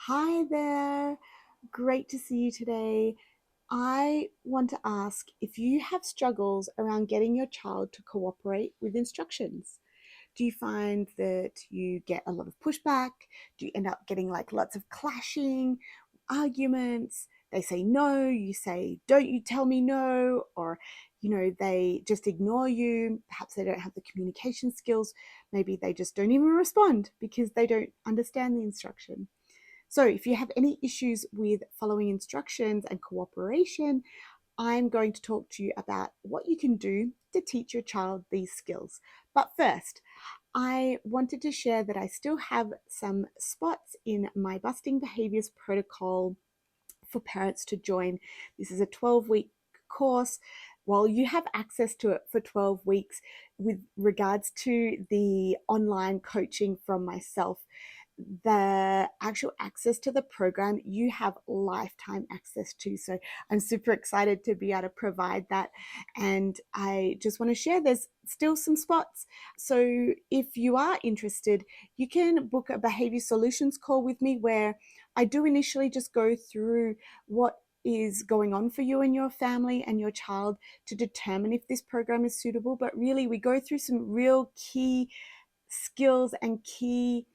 Hi there. Great to see you today. I want to ask if you have struggles around getting your child to cooperate with instructions. Do you find that you get a lot of pushback? Do you end up getting like lots of clashing, arguments? They say no, you say, don't you tell me no, or they just ignore you. Perhaps they don't have the communication skills. Maybe they just don't even respond because they don't understand the instruction. So, if you have any issues with following instructions and cooperation, I'm going to talk to you about what you can do to teach your child these skills. But first, I wanted to share that I still have some spots in my Busting Behaviors protocol for parents to join. This is a 12-week course. While you have access to it for 12 weeks with regards to the online coaching from myself, the actual access to the program you have lifetime access to. So I'm super excited to be able to provide that. And I just want to share there's still some spots. So if you are interested, you can book a behavior solutions call with me where I do initially just go through what is going on for you and your family and your child to determine if this program is suitable. But really, we go through some real key skills and key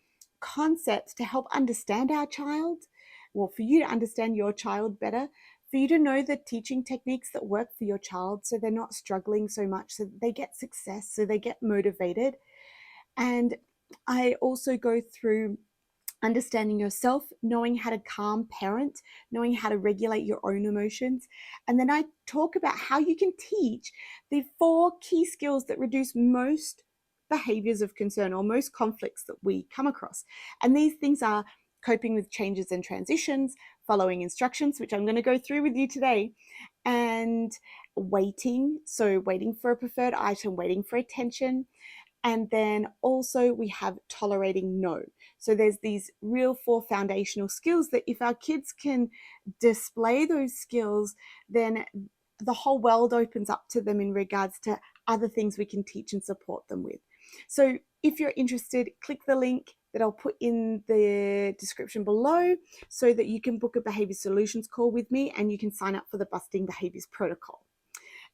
concepts to help understand our child, well, for you to understand your child better, for you to know the teaching techniques that work for your child so they're not struggling so much, so that they get success, so they get motivated. And I also go through understanding yourself, knowing how to calm parent, knowing how to regulate your own emotions. And then I talk about how you can teach the 4 key skills that reduce most behaviors of concern or most conflicts that we come across. And these things are coping with changes and transitions, following instructions, which I'm going to go through with you today, and waiting. So, waiting for a preferred item, waiting for attention, and then also we have tolerating no. So there's these real 4 foundational skills that if our kids can display those skills, then the whole world opens up to them in regards to other things we can teach and support them with. So if you're interested, click the link that I'll put in the description below so that you can book a behavior solutions call with me and you can sign up for the Busting Behaviors protocol.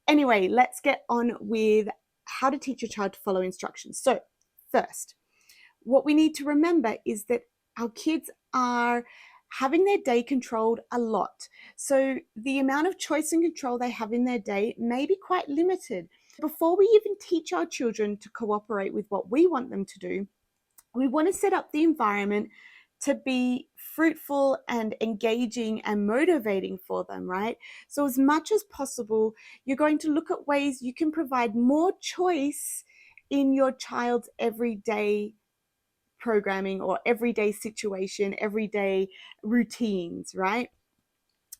Anyway, let's get on with how to teach your child to follow instructions. So, first, what we need to remember is that our kids are having their day controlled a lot. So, the amount of choice and control they have in their day may be quite limited. Before we even teach our children to cooperate with what we want them to do, we want to set up the environment to be fruitful and engaging and motivating for them, right? So, as much as possible, you're going to look at ways you can provide more choice in your child's everyday programming or everyday situation, everyday routines, right?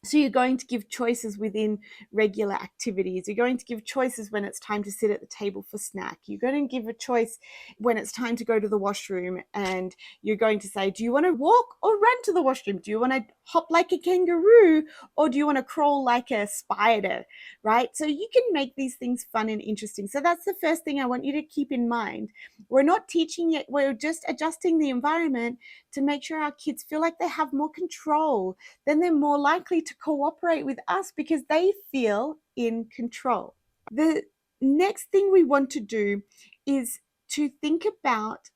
So you're going to give choices within regular activities. You're going to give choices when it's time to sit at the table for snack. You're going to give a choice when it's time to go to the washroom, and you're going to say, do you want to walk or run to the washroom? Do you want to hop like a kangaroo or do you want to crawl like a spider, right? So you can make these things fun and interesting. So that's the first thing I want you to keep in mind. We're not teaching yet. We're just adjusting the environment to make sure our kids feel like they have more control. Then they're more likely to cooperate with us because they feel in control. The next thing we want to do is to think about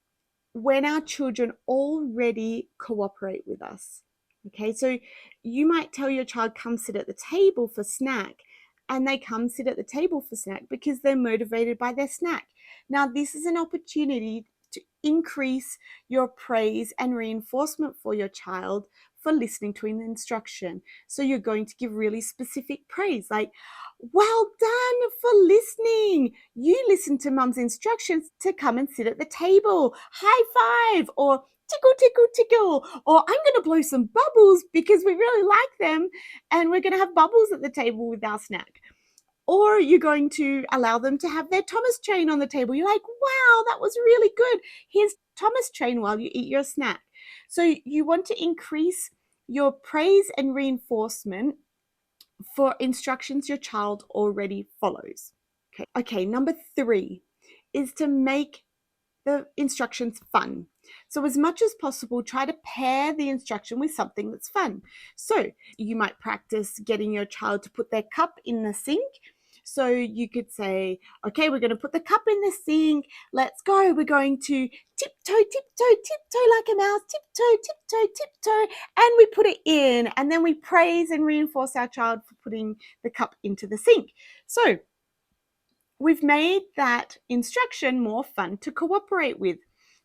when our children already cooperate with us. Okay, so you might tell your child, come sit at the table for snack, and they come sit at the table for snack because they're motivated by their snack. Now, this is an opportunity to increase your praise and reinforcement for your child for listening to an instruction. So you're going to give really specific praise, like, well done for listening. You listened to mum's instructions to come and sit at the table. High five, or tickle, tickle, tickle, or I'm going to blow some bubbles because we really like them and we're going to have bubbles at the table with our snack. Or you're going to allow them to have their Thomas train on the table. You're like, wow, that was really good. Here's Thomas train while you eat your snack. So you want to increase your praise and reinforcement for instructions your child already follows. Okay, number 3 is to make the instructions fun. So as much as possible, try to pair the instruction with something that's fun. So you might practice getting your child to put their cup in the sink. So you could say, okay, we're going to put the cup in the sink. Let's go. We're going to tiptoe, tiptoe, tiptoe like a mouse, tiptoe, tiptoe, tiptoe. And we put it in. And then we praise and reinforce our child for putting the cup into the sink. So we've made that instruction more fun to cooperate with,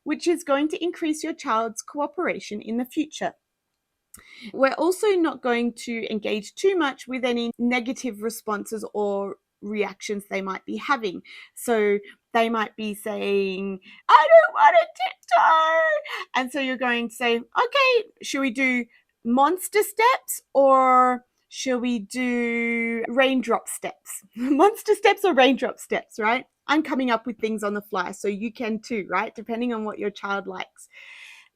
which is going to increase your child's cooperation in the future. We're also not going to engage too much with any negative responses or reactions they might be having. So they might be saying, I don't want to tiptoe. And so you're going to say, okay, should we do monster steps or shall we do raindrop steps? Monster steps or raindrop steps, right? I'm coming up with things on the fly, so you can too, right? Depending on what your child likes.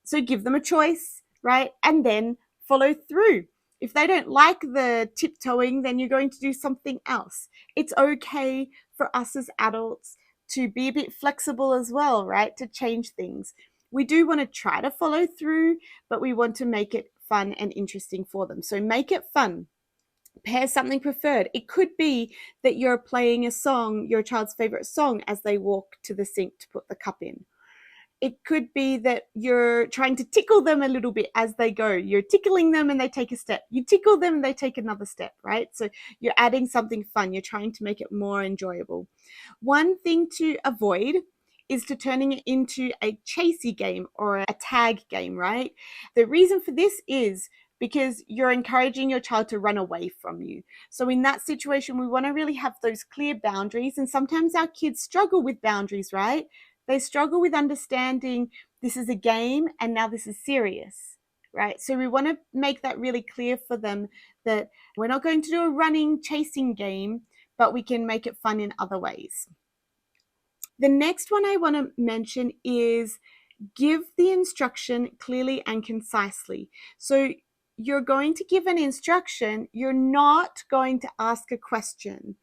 So give them a choice, right? And then follow through. If they don't like the tiptoeing, then you're going to do something else. It's okay for us as adults to be a bit flexible as well, right? To change things. We do want to try to follow through, but we want to make it fun and interesting for them. So make it fun. Pair something preferred. It could be that you're playing a song, your child's favorite song, as they walk to the sink to put the cup in. It could be that you're trying to tickle them a little bit as they go. You're tickling them and they take a step. You tickle them and they take another step, right? So you're adding something fun. You're trying to make it more enjoyable. One thing to avoid is to turning it into a chasey game or a tag game, right? The reason for this is because you're encouraging your child to run away from you. So in that situation, we want to really have those clear boundaries. And sometimes our kids struggle with boundaries, right? They struggle with understanding this is a game and now this is serious, right? So we want to make that really clear for them that we're not going to do a running, chasing game, but we can make it fun in other ways. The next one I want to mention is give the instruction clearly and concisely. So you're going to give an instruction, you're not going to ask a question.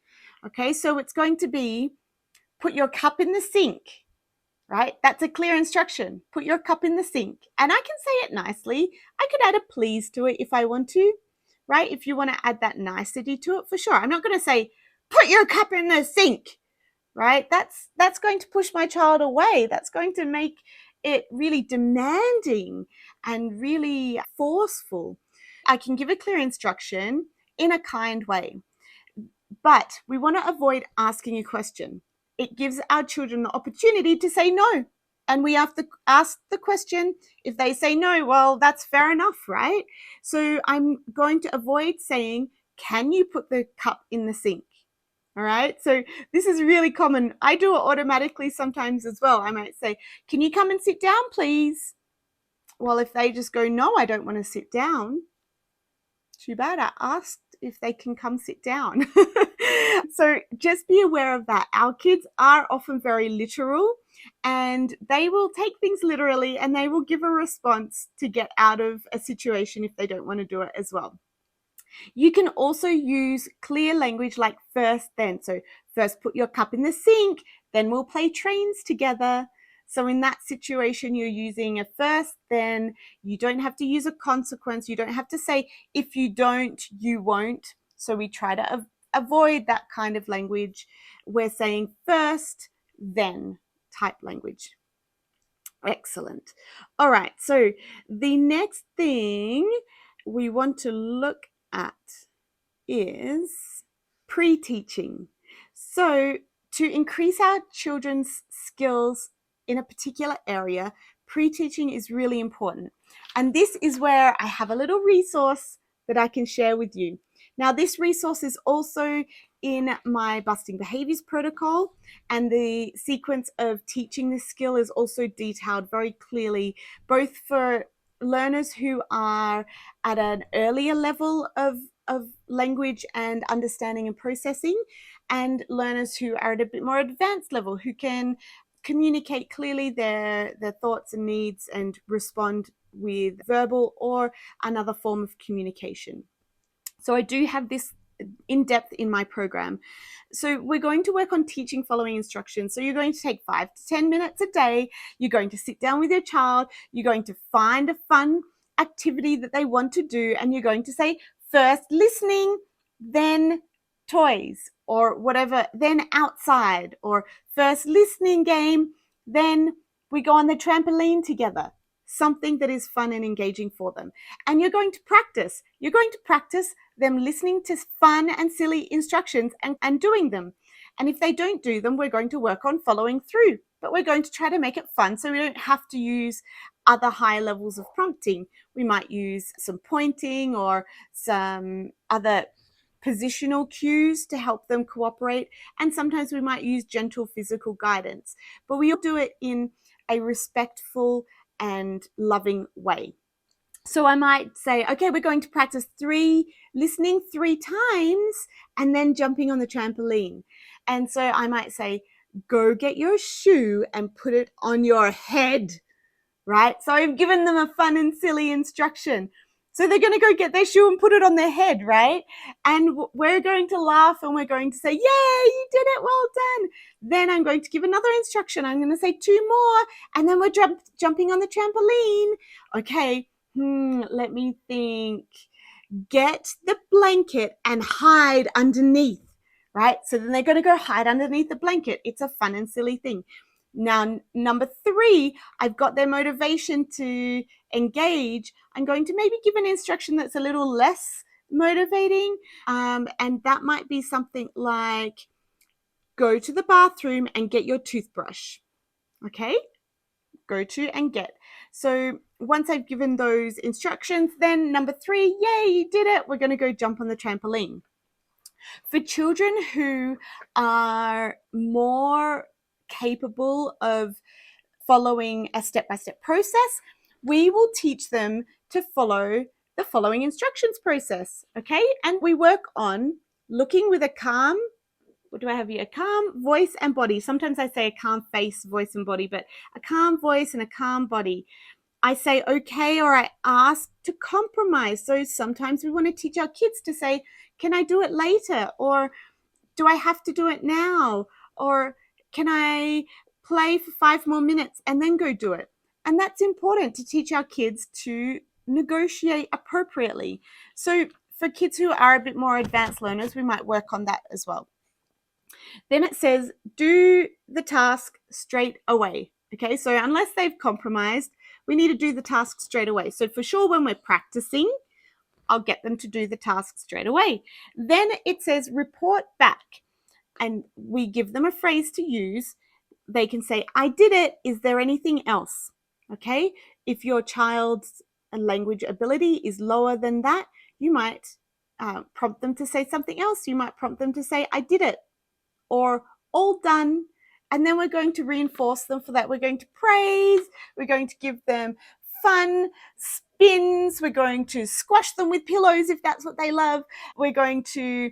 Okay, so it's going to be put your cup in the sink, right? That's a clear instruction. Put your cup in the sink. And I can say it nicely. I could add a please to it if I want to, right? If you want to add that nicety to it, for sure. I'm not going to say, put your cup in the sink, right? That's going to push my child away. That's going to make it really demanding and really forceful. I can give a clear instruction in a kind way, but we want to avoid asking a question. It gives our children the opportunity to say no. And we have to ask the question. If they say no, well, that's fair enough, right? So I'm going to avoid saying, can you put the cup in the sink? All right. So this is really common. I do it automatically sometimes as well. I might say, can you come and sit down, please? Well, if they just go, no, I don't want to sit down. Too bad. I asked if they can come sit down. So just be aware of that. Our kids are often very literal and they will take things literally and they will give a response to get out of a situation if they don't want to do it as well. You can also use clear language like first, then. So first put your cup in the sink, then we'll play trains together. So in that situation, you're using a first, then. You don't have to use a consequence. You don't have to say, if you don't, you won't. So we try to avoid that kind of language. We're saying first, then type language. Excellent. All right. So the next thing we want to look at is pre-teaching. So to increase our children's skills in a particular area, pre-teaching is really important. And this is where I have a little resource that I can share with you. Now, this resource is also in my Busting Behaviors protocol, and the sequence of teaching this skill is also detailed very clearly, both for learners who are at an earlier level of language and understanding and processing, and learners who are at a bit more advanced level who can communicate clearly their thoughts and needs and respond with verbal or another form of communication. So I do have this in depth in my program. So we're going to work on teaching following instructions. So you're going to take 5 to 10 minutes a day. You're going to sit down with your child. You're going to find a fun activity that they want to do. And you're going to say, first listening, then toys or whatever, then outside, or first listening game, then we go on the trampoline together. Something that is fun and engaging for them. And you're going to practice. You're going to practice them listening to fun and silly instructions and doing them. And if they don't do them, we're going to work on following through. But we're going to try to make it fun so we don't have to use other high levels of prompting. We might use some pointing or some other positional cues to help them cooperate. And sometimes we might use gentle physical guidance. But we all do it in a respectful and loving way. So I might say, okay, we're going to practice listening 3 times and then jumping on the trampoline. And so I might say, go get your shoe and put it on your head, right? So I've given them a fun and silly instruction. So they're going to go get their shoe and put it on their head, right? And we're going to laugh and we're going to say, yay, you did it, well done. Then I'm going to give another instruction. I'm going to say 2 more, and then we're jumping on the trampoline. Okay, let me think. Get the blanket and hide underneath, right? So then they're going to go hide underneath the blanket. It's a fun and silly thing. Now, number 3, I've got their motivation to engage. I'm going to maybe give an instruction that's a little less motivating. And that might be something like, go to the bathroom and get your toothbrush. Okay? Go to and get. So once I've given those instructions, then number 3, yay, you did it. We're going to go jump on the trampoline. For children who are more capable of following a step-by-step process, we will teach them to follow the following instructions process, okay? And we work on looking with a calm, what do I have here? A calm voice and body. Sometimes I say a calm face, voice, and body, but a calm voice and a calm body. I say okay, or I ask to compromise. So sometimes we want to teach our kids to say, can I do it later? Or do I have to do it now? Or can I play for 5 more minutes and then go do it? And that's important to teach our kids to negotiate appropriately. So for kids who are a bit more advanced learners, we might work on that as well. Then it says, do the task straight away. Okay, so unless they've compromised, we need to do the task straight away. So for sure, when we're practicing, I'll get them to do the task straight away. Then it says, report back. And we give them a phrase to use. They can say, I did it. Is there anything else? Okay, if your child's language ability is lower than that, you might prompt them to say something else. You might prompt them to say, I did it, or all done. And then we're going to reinforce them for that. We're going to praise. We're going to give them fun spins. We're going to squash them with pillows if that's what they love. We're going to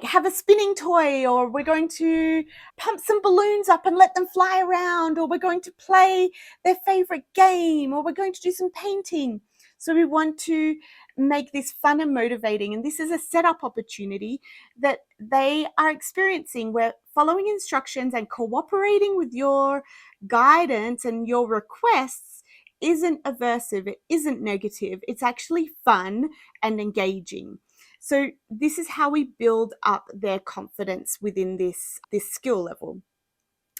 have a spinning toy, or we're going to pump some balloons up and let them fly around, or we're going to play their favorite game, or we're going to do some painting. So we want to make this fun and motivating. And this is a setup opportunity that they are experiencing, where following instructions and cooperating with your guidance and your requests isn't aversive, it isn't negative, it's actually fun and engaging. So this is how we build up their confidence within this skill level.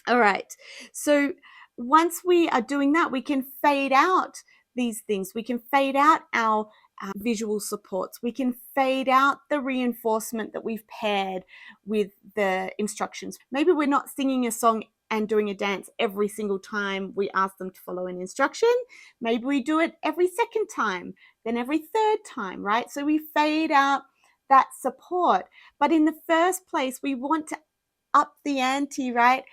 All right. So once we are doing that, we can fade out these things. We can fade out our visual supports. We can fade out the reinforcement that we've paired with the instructions. Maybe we're not singing a song and doing a dance every single time we ask them to follow an instruction. Maybe we do it every second time, then every third time, right? So we fade out that support. But in the first place, we want to up the ante, right?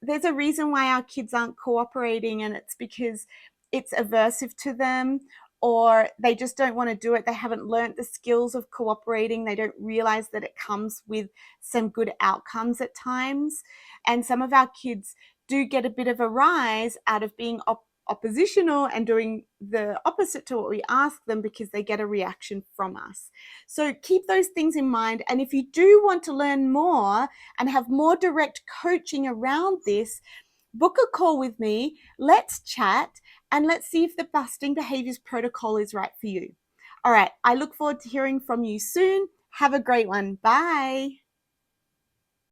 There's a reason why our kids aren't cooperating, and it's because it's aversive to them, or they just don't want to do it. They haven't learned the skills of cooperating. They don't realize that it comes with some good outcomes at times. And some of our kids do get a bit of a rise out of being oppositional and doing the opposite to what we ask them because they get a reaction from us. So keep those things in mind. And if you do want to learn more and have more direct coaching around this, book a call with me. Let's chat and let's see if the Busting Behaviors protocol is right for you. All right, I look forward to hearing from you soon. Have a great one. Bye.